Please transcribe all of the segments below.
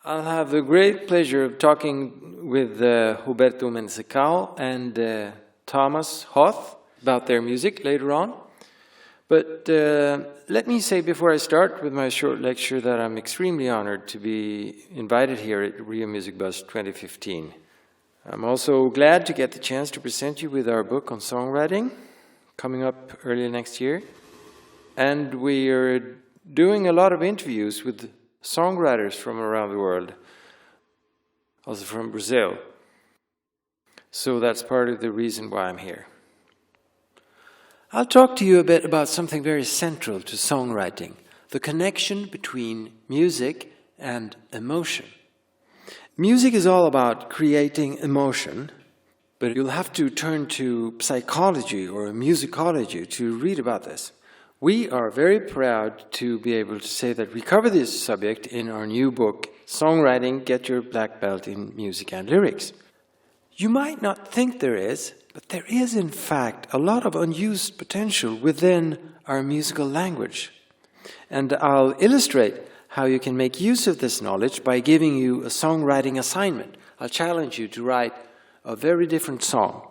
I'll have the great pleasure of talking with Roberto Mensecal and Thomas Hoth about their music later on. But let me say before I start with my short lecture that I'm extremely honored to be invited here at Rio Music Bus 2015. I'm also glad to get the chance to present you with our book on songwriting, coming up early next year. And we are doing a lot of interviews with songwriters from around the world, also from Brazil. So that's part of the reason why I'm here. I'll talk to you a bit about something very central to songwriting, the connection between music and emotion. Music is all about creating emotion, but you'll have to turn to psychology or musicology to read about this. We are very proud to be able to say that we cover this subject in our new book, Songwriting, Get Your Black Belt in Music and Lyrics. You might not think there is, but there is in fact a lot of unused potential within our musical language. And I'll illustrate how you can make use of this knowledge by giving you a songwriting assignment. I'll challenge you to write a very different song.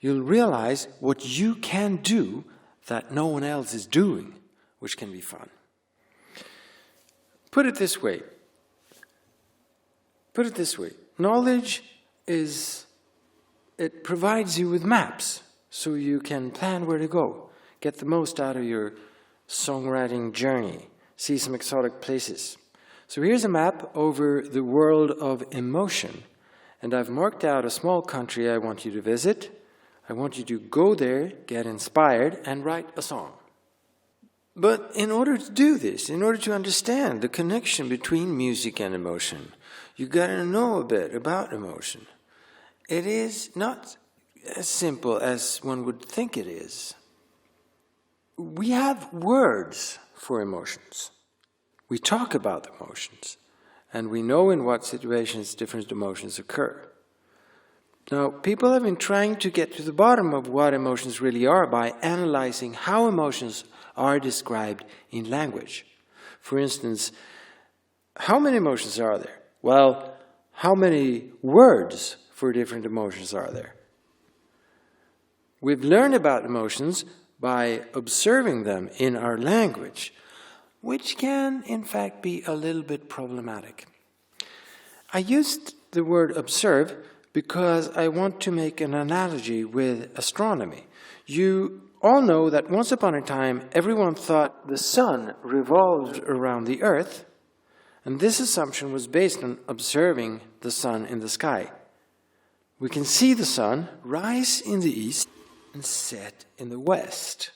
You'll realize what you can do that no one else is doing, which can be fun. Put it this way. Knowledge it provides you with maps, so you can plan where to go, get the most out of your songwriting journey, see some exotic places. So here's a map over the world of emotion, and I've marked out a small country I want you to visit. I want you to go there, get inspired, and write a song. But in order to do this, in order to understand the connection between music and emotion, you got to know a bit about emotion. It is not as simple as one would think it is. We have words for emotions. We talk about emotions, and we know in what situations different emotions occur. Now, people have been trying to get to the bottom of what emotions really are by analyzing how emotions are described in language. For instance, how many emotions are there? Well, how many words for different emotions are there? We've learned about emotions by observing them in our language, which can, in fact, be a little bit problematic. I used the word observe because I want to make an analogy with astronomy. You all know that once upon a time, everyone thought the sun revolved around the earth, and this assumption was based on observing the sun in the sky. We can see the sun rise in the east and set in the west.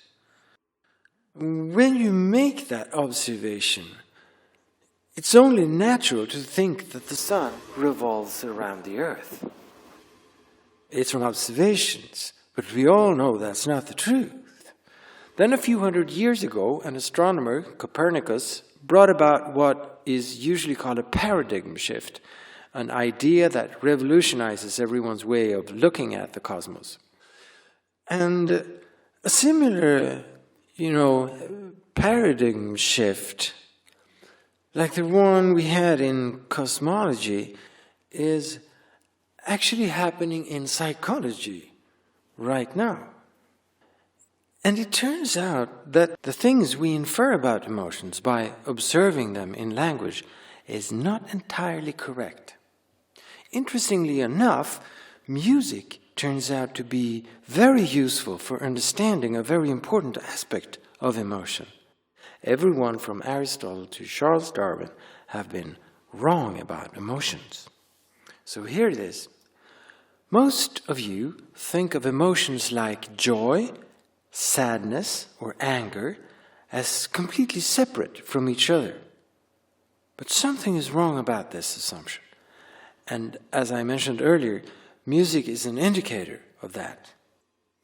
When you make that observation, it's only natural to think that the sun revolves around the earth. It's from observations, but we all know that's not the truth. Then a few hundred years ago, an astronomer, Copernicus, brought about what is usually called a paradigm shift, an idea that revolutionizes everyone's way of looking at the cosmos. And a similar, paradigm shift, like the one we had in cosmology, is actually happening in psychology right now. And it turns out that the things we infer about emotions by observing them in language is not entirely correct. Interestingly enough, music turns out to be very useful for understanding a very important aspect of emotion. Everyone from Aristotle to Charles Darwin have been wrong about emotions. So here it is. Most of you think of emotions like joy, sadness, or anger as completely separate from each other. But something is wrong about this assumption. And as I mentioned earlier, music is an indicator of that.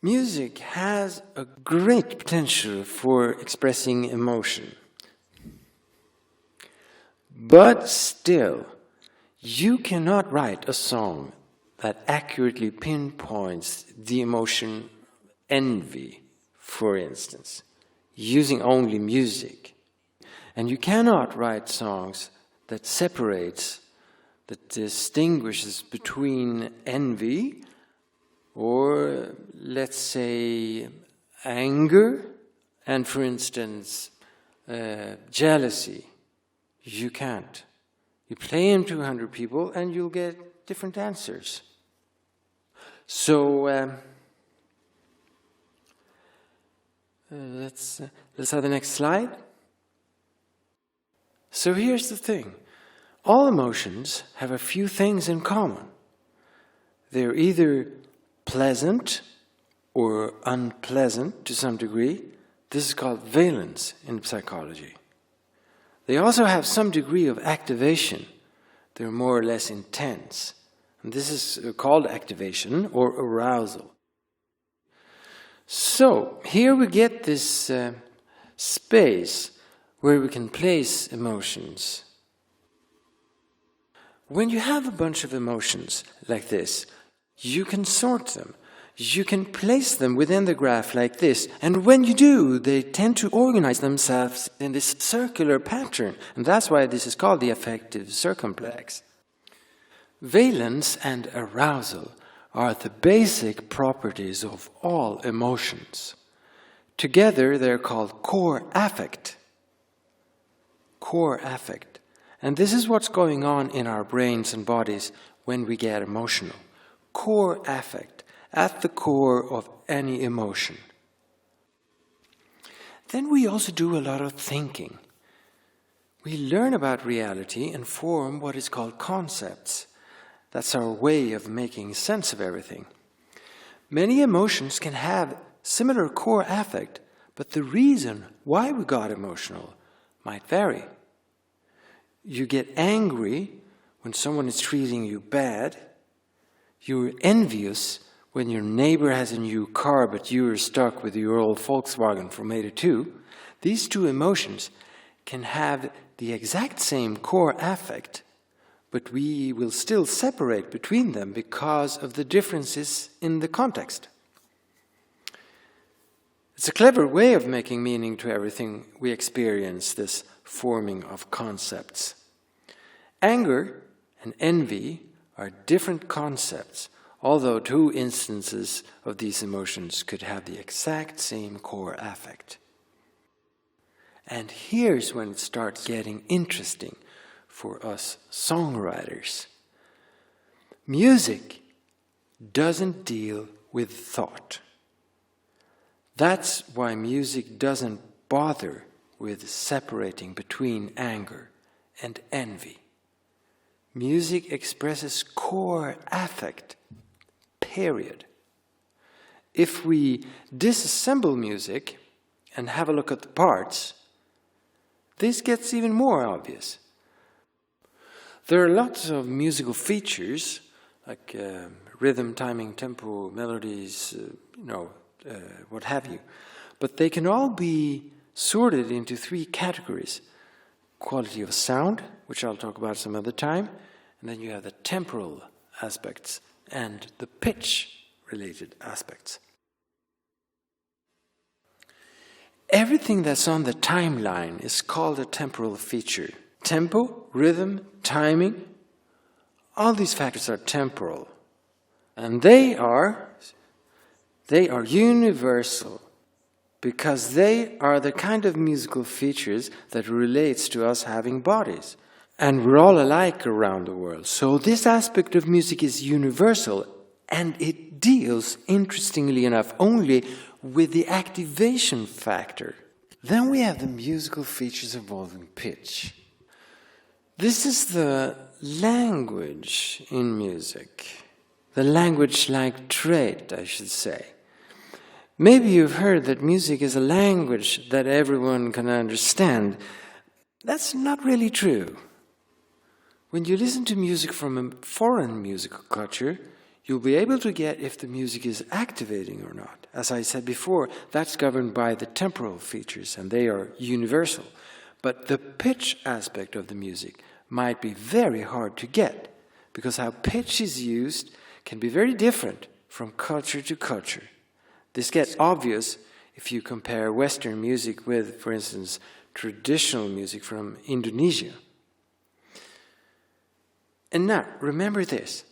Music has a great potential for expressing emotion. But still, you cannot write a song that accurately pinpoints the emotion envy, for instance, using only music. And you cannot write songs that separates that distinguishes between envy, or let's say anger, and for instance jealousy. You can't. You play in 200 people and you'll get different answers. So let's have the next slide. So here's the thing. All emotions have a few things in common. They're either pleasant or unpleasant to some degree. This is called valence in psychology. They also have some degree of activation. They're more or less intense. And this is called activation or arousal. So here we get this space where we can place emotions. When you have a bunch of emotions like this, you can sort them. You can place them within the graph like this. And when you do, they tend to organize themselves in this circular pattern. And that's why this is called the affective circumplex. Valence and arousal are the basic properties of all emotions. Together, they're called core affect. Core affect. And this is what's going on in our brains and bodies when we get emotional. Core affect, at the core of any emotion. Then we also do a lot of thinking. We learn about reality and form what is called concepts. That's our way of making sense of everything. Many emotions can have similar core affect, but the reason why we got emotional might vary. You get angry when someone is treating you bad. You're envious when your neighbor has a new car but you're stuck with your old Volkswagen from '82. These two emotions can have the exact same core affect, but we will still separate between them because of the differences in the context. It's a clever way of making meaning to everything we experience, this forming of concepts. Anger and envy are different concepts, although two instances of these emotions could have the exact same core affect. And here's when it starts getting interesting for us songwriters. Music doesn't deal with thought. That's why music doesn't bother with separating between anger and envy. Music expresses core affect, period. If we disassemble music and have a look at the parts, this gets even more obvious. There are lots of musical features, like rhythm, timing, tempo, melodies, what have you. But they can all be sorted into three categories. Quality of sound, which I'll talk about some other time, and then you have the temporal aspects and the pitch-related aspects. Everything that's on the timeline is called a temporal feature. Tempo, rhythm, timing, all these factors are temporal. And they are universal, because they are the kind of musical features that relates to us having bodies. And we're all alike around the world. So this aspect of music is universal, and it deals, interestingly enough, only with the activation factor. Then we have the musical features involving pitch. This is the language in music. The language-like trait, I should say. Maybe you've heard that music is a language that everyone can understand. That's not really true. When you listen to music from a foreign musical culture, you'll be able to get if the music is activating or not. As I said before, that's governed by the temporal features, and they are universal. But the pitch aspect of the music might be very hard to get, because how pitch is used can be very different from culture to culture. This gets obvious if you compare Western music with, for instance, traditional music from Indonesia. And now, remember this.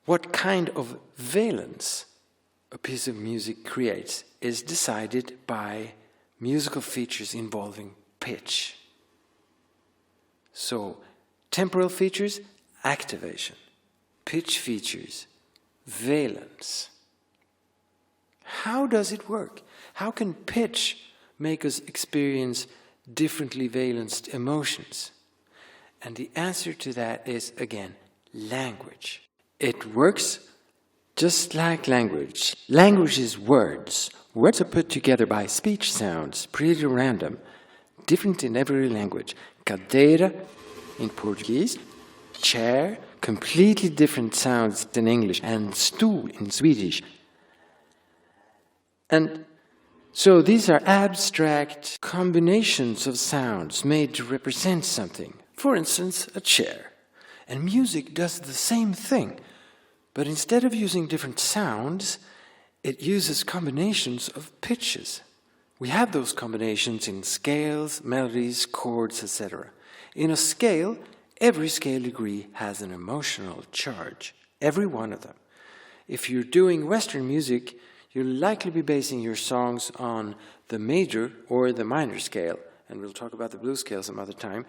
What kind of valence a piece of music creates is decided by musical features involving pitch. So, temporal features, activation. Pitch features, valence. How does it work? How can pitch make us experience differently valenced emotions? And the answer to that is, again, language. It works just like language. Language is words. Words are put together by speech sounds, pretty random, different in every language. Cadeira in Portuguese, chair, completely different sounds in English, and stool in Swedish. And so these are abstract combinations of sounds made to represent something. For instance, a chair. And music does the same thing, but instead of using different sounds, it uses combinations of pitches. We have those combinations in scales, melodies, chords, etc. In a scale, every scale degree has an emotional charge, every one of them. If you're doing Western music, you'll likely be basing your songs on the major or the minor scale, and we'll talk about the blues scale some other time.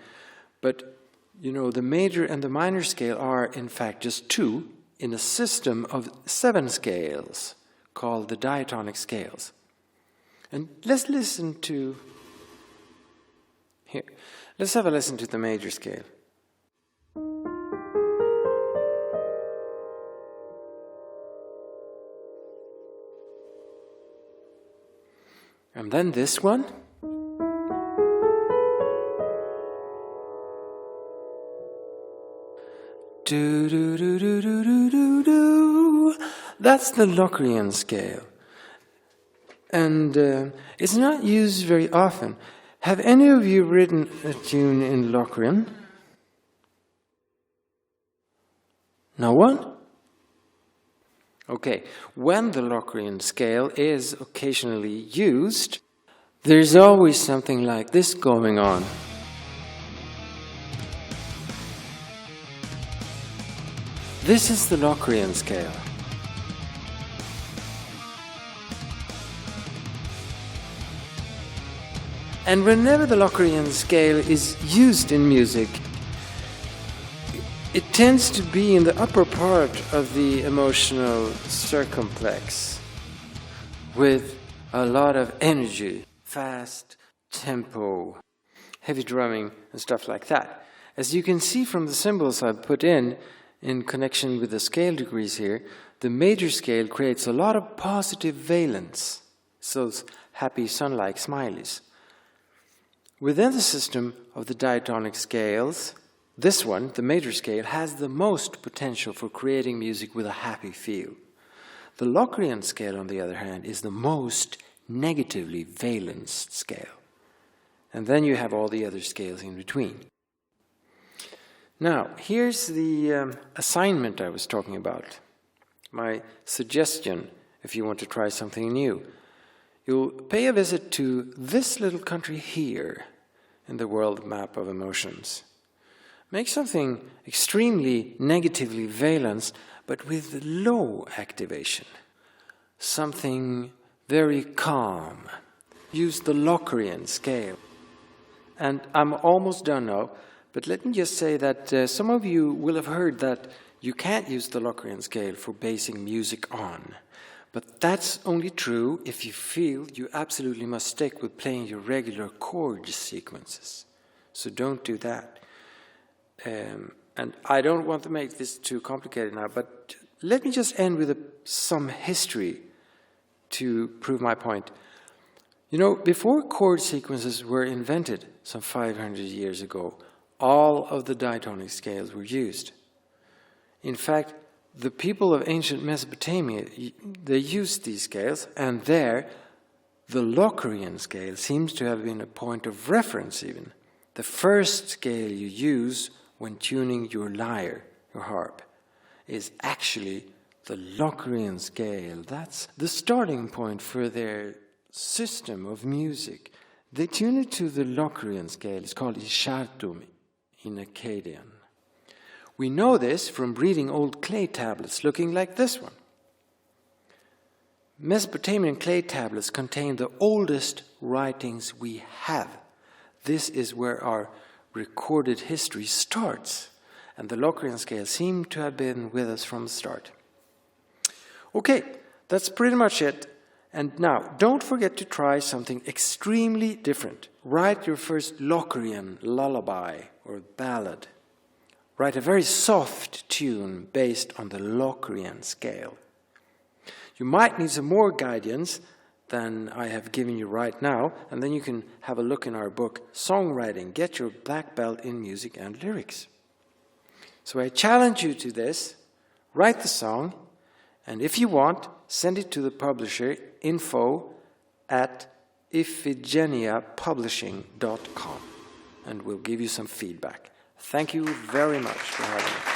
But, you know, the major and the minor scale are, in fact, just two in a system of 7 scales called the Diatonic scales. And let's listen to... Here, let's have a listen to the major scale. And then this one. Do do do do do do do do. That's the Locrian scale, and it's not used very often. Have any of you written a tune in Locrian? No one? Okay, when the Locrian scale is occasionally used, there's always something like this going on. This is the Locrian scale. And whenever the Locrian scale is used in music, it tends to be in the upper part of the emotional circumflex with a lot of energy, fast tempo, heavy drumming and stuff like that. As you can see from the symbols I've put in connection with the scale degrees here, the major scale creates a lot of positive valence, those happy sun-like smileys. Within the system of the diatonic scales, this one, the major scale, has the most potential for creating music with a happy feel. The Locrian scale, on the other hand, is the most negatively valenced scale. And then you have all the other scales in between. Now, here's the assignment I was talking about. My suggestion, if you want to try something new. You'll pay a visit to this little country here in the world map of emotions. Make something extremely negatively valenced, but with low activation. Something very calm. Use the Locrian scale. And I'm almost done now, but let me just say that some of you will have heard that you can't use the Locrian scale for basing music on. But that's only true if you feel you absolutely must stick with playing your regular chord sequences. So don't do that. And I don't want to make this too complicated now, but let me just end with some history to prove my point. You know, before chord sequences were invented some 500 years ago, all of the diatonic scales were used. In fact, the people of ancient Mesopotamia, they used these scales, and there, the Locrian scale seems to have been a point of reference even. The first scale you use when tuning your lyre, your harp, is actually the Locrian scale. That's the starting point for their system of music. They tune it to the Locrian scale. It's called Ishartum in Akkadian. We know this from reading old clay tablets looking like this one. Mesopotamian clay tablets contain the oldest writings we have. This is where our recorded history starts, and the Locrian scale seemed to have been with us from the start. Okay, that's pretty much it. And now, don't forget to try something extremely different. Write your first Locrian lullaby or ballad. Write a very soft tune based on the Locrian scale. You might need some more guidance than I have given you right now, and then you can have a look in our book, Songwriting, Get Your Black Belt in Music and Lyrics. So I challenge you to this. Write the song, and if you want, send it to the publisher, info@iphigeniapublishing.com, and we'll give you some feedback. Thank you very much for having me.